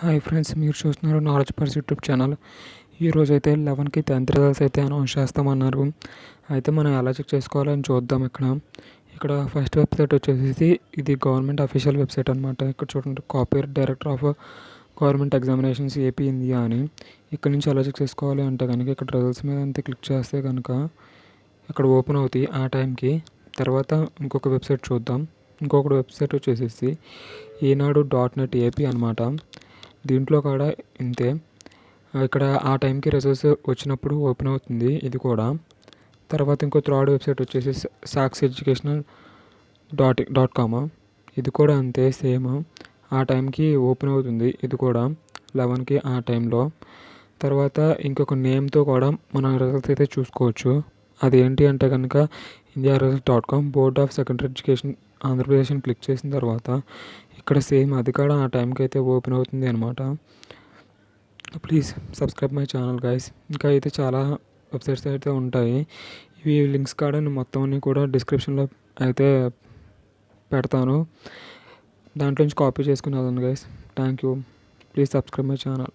Hi friends, మీరు చూస్తున్నారు knowledge purse YouTube channel. ఈరోజు అయితే 11కి 10th రిజల్ట్స్ అయితే అనౌన్స్ చేస్తామన్నారు. అయితే మనం ఎలా చెక్ చేసుకోవాలని చూద్దాం. ఇక్కడ ఫస్ట్ వెబ్సైట్ వచ్చేసి ఇది గవర్నమెంట్ అఫీషియల్ వెబ్సైట్ అనమాట. ఇక్కడ చూడండి, కాపీర్ director of government examinations AP India అని. ఇక్కడ నుంచి ఎలా చెక్ చేసుకోవాలి అంటే కనుక ఇక్కడ రిజల్ట్స్ మీద అంతే క్లిక్ చేస్తే కనుక ఇక్కడ ఓపెన్ అవుతాయి ఆ టైంకి. తర్వాత ఇంకొక వెబ్సైట్ చూద్దాం. ఇంకొక వెబ్సైట్ వచ్చేసి ఈనాడు.net ఏపీ అనమాట. దీంట్లో కూడా ఇంతే. ఇక్కడ ఆ టైంకి రిజల్ట్స్ వచ్చినప్పుడు ఓపెన్ అవుతుంది ఇది కూడా. తర్వాత ఇంకో థర్డ్ వెబ్సైట్ వచ్చేసి సాక్షి ఎడ్యుకేషనల్ డాట్ కామ్. ఇది కూడా అంతే, సేమ్ ఆ టైంకి ఓపెన్ అవుతుంది ఇది కూడా 11కి ఆ టైంలో. తర్వాత ఇంకొక నేమ్తో కూడా మన రిజల్ట్స్ అయితే చూసుకోవచ్చు. అదేంటి అంటే కనుక india.results.com board of secondary education Andhra Pradesh అని క్లిక్ చేసిన తర్వాత ఇక్కడ సేమ్ అది కూడా ఆ టైంకి అయితే ఓపెన్ అవుతుంది అనమాట. Please subscribe my channel guys. ఇంకా అయితే చాలా వెబ్సైట్స్ అయితే ఉంటాయి. ఇవి లింక్స్ కాడ నేను మొత్తం అన్నీ కూడా డిస్క్రిప్షన్లో అయితే పెడతాను. దాంట్లో నుంచి కాపీ చేసుకుని వెళ్ళండి guys. Thank you. Please subscribe my channel.